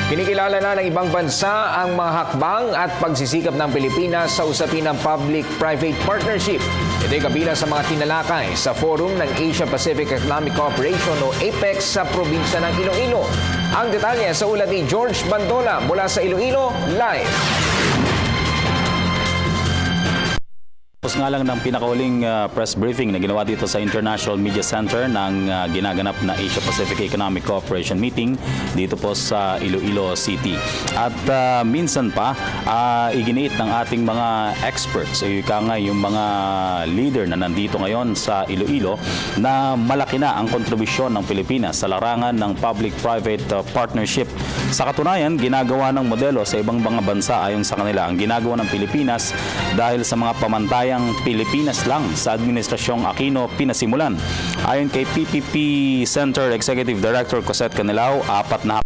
Kinikilala na ng ibang bansa ang mga hakbang at pagsisikap ng Pilipinas sa usapin ng Public-Private Partnership. Ito'y kabilang sa mga tinalakay sa forum ng Asia-Pacific Economic Cooperation o APEC sa probinsya ng Iloilo. Ang detalye sa ulat ni George Bandola mula sa Iloilo, live. Tapos nga lang ng pinakahuling press briefing na ginawa dito sa International Media Center ng ginaganap na Asia-Pacific Economic Cooperation Meeting dito po sa Iloilo City. At minsan pa, iginiit ng ating mga experts, yung mga leader na nandito ngayon sa Iloilo, na malaki na ang kontribusyon ng Pilipinas sa larangan ng Public-Private Partnership. Sa katunayan, ginagawa ng modelo sa ibang mga bansa ayon sa kanila ang ginagawa ng Pilipinas dahil sa mga pamantayang Pilipinas lang sa Administrasyong Aquino pinasimulan. Ayon kay PPP Center Executive Director Cosette Canilao, 4 na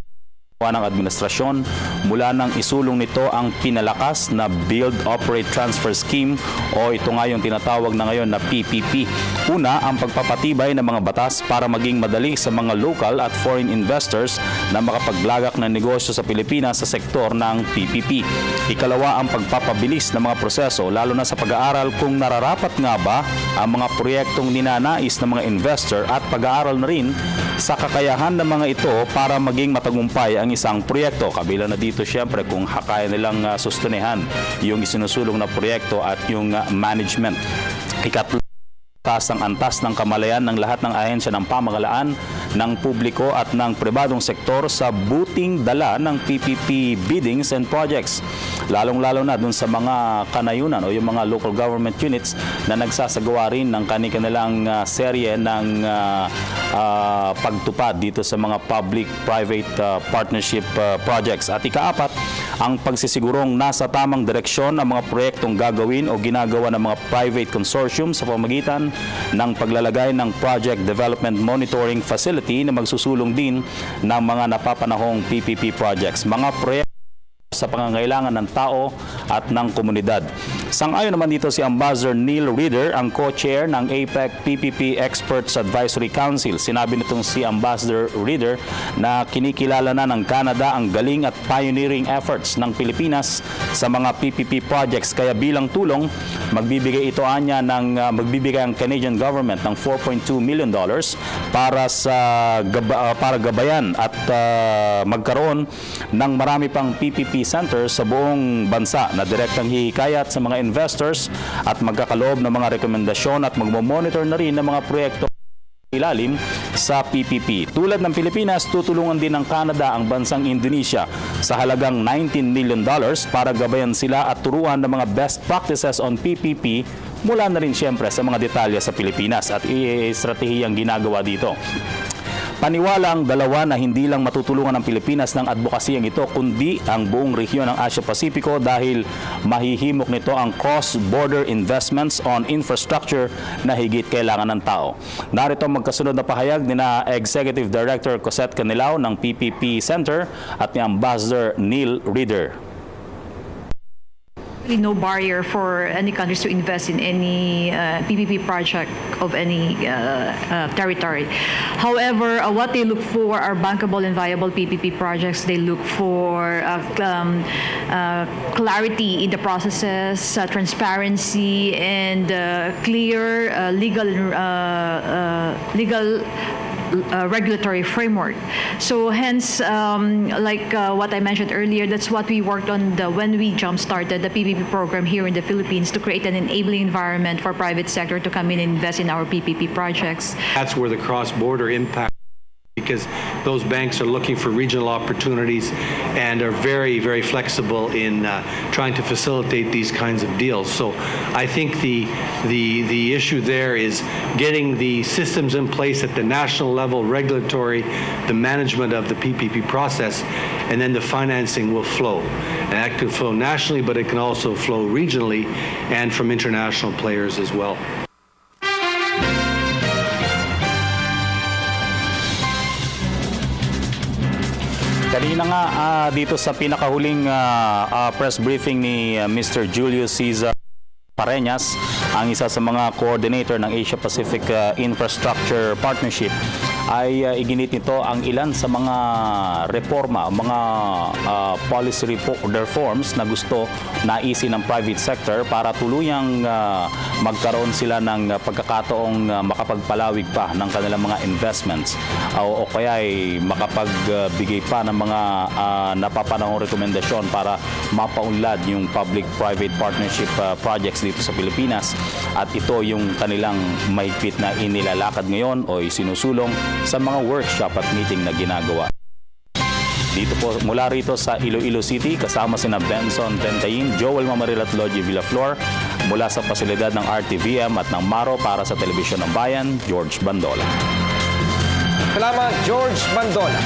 ng administrasyon mula nang isulong nito ang pinalakas na Build, Operate, Transfer Scheme o ito nga yung tinatawag na ngayon na PPP. Una, ang pagpapatibay ng mga batas para maging madali sa mga local at foreign investors na makapaglagak ng negosyo sa Pilipinas sa sektor ng PPP. Ikalawa, ang pagpapabilis ng mga proseso lalo na sa pag-aaral kung nararapat nga ba ang mga proyektong ninanais ng mga investor at pag-aaral na rin sa kakayahan ng mga ito para maging matagumpay ang isang proyekto. Kabila na dito siyempre kung kaya nilang sustainahan yung isinusulong na proyekto at yung management. Ikatlo, ang antas ng kamalayan ng lahat ng ahensya ng pamahalaan, ng publiko at ng pribadong sektor sa buting dala ng PPP biddings and projects. Lalong-lalo na dun sa mga kanayunan o yung mga local government units na nagsasagawa rin ng kanilang serye ng pagtupad dito sa mga public-private partnership projects. At ikaapat, ang pagsisigurong nasa tamang direksyon ang mga proyektong gagawin o ginagawa ng mga private consortium sa pamamagitan ng paglalagay ng Project Development Monitoring Facility na magsusulong din ng mga napapanahong PPP projects. Mga proyekto sa pangangailangan ng tao at ng komunidad. Sang-ayon naman dito si Ambassador Neil Reader, ang co-chair ng APEC PPP Experts Advisory Council. Sinabi nitong si Ambassador Reader na kinikilala na ng Canada ang galing at pioneering efforts ng Pilipinas sa mga PPP projects. Kaya bilang tulong, magbibigay ang Canadian government ng $4.2 million para gabayan at magkaroon ng marami pang PPP centers sa buong bansa na direktang hihikayat sa mga investors at magkakaloob ng mga rekomendasyon at magmomonitor na rin ng mga proyekto ilalim sa PPP. Tulad ng Pilipinas, tutulungan din ng Canada ang bansang Indonesia sa halagang $19 million para gabayan sila at turuan ng mga best practices on PPP mula na rin siyempre sa mga detalye sa Pilipinas at estratehiyang ginagawa dito. Paniwala ang dalawa na hindi lang matutulungan ng Pilipinas ng advokasiyang ito kundi ang buong rehiyon ng Asia-Pasipiko dahil mahihimok nito ang cross-border investments on infrastructure na higit kailangan ng tao. Narito magkasunod na pahayag ni Executive Director Cosette Canilao ng PPP Center at ni Ambassador Neil Reader. No barrier for any countries to invest in any PPP project of any territory. However, what they look for are bankable and viable PPP projects. They look for clarity in the processes, transparency, and clear legal regulatory framework. So hence, like what I mentioned earlier, that's what we worked on when we jump-started the PPP program here in the Philippines to create an enabling environment for private sector to come in and invest in our PPP projects. That's where the cross-border impact, because those banks are looking for regional opportunities and are very, very flexible in trying to facilitate these kinds of deals. So I think the issue there is getting the systems in place at the national level, regulatory, the management of the PPP process, and then the financing will flow. And that can flow nationally, but it can also flow regionally and from international players as well. Kanina nga dito sa pinakahuling press briefing ni Mr. Julius Cesar Pareñas, ang isa sa mga coordinator ng Asia-Pacific Infrastructure Partnership, ay iginit nito ang ilan sa mga reforma, mga policy reforms na gusto naisin ng private sector para tuluyang magkaroon sila ng pagkakataong makapagpalawig pa ng kanilang mga investments o kaya ay makapagbigay pa ng mga napapanahong rekomendasyon para mapaunlad yung public-private partnership projects dito sa Pilipinas. At ito yung kanilang mahigpit na inilalakad ngayon o isinusulong sa mga workshop at meeting na ginagawa. Dito po, mula rito sa Iloilo City, kasama sina Benson Tentayin, Joel Mamaril at Logie Villaflor, mula sa pasilidad ng RTVM at ng Maro para sa Telebisyon ng Bayan, George Bandola. Salamat, George Bandola.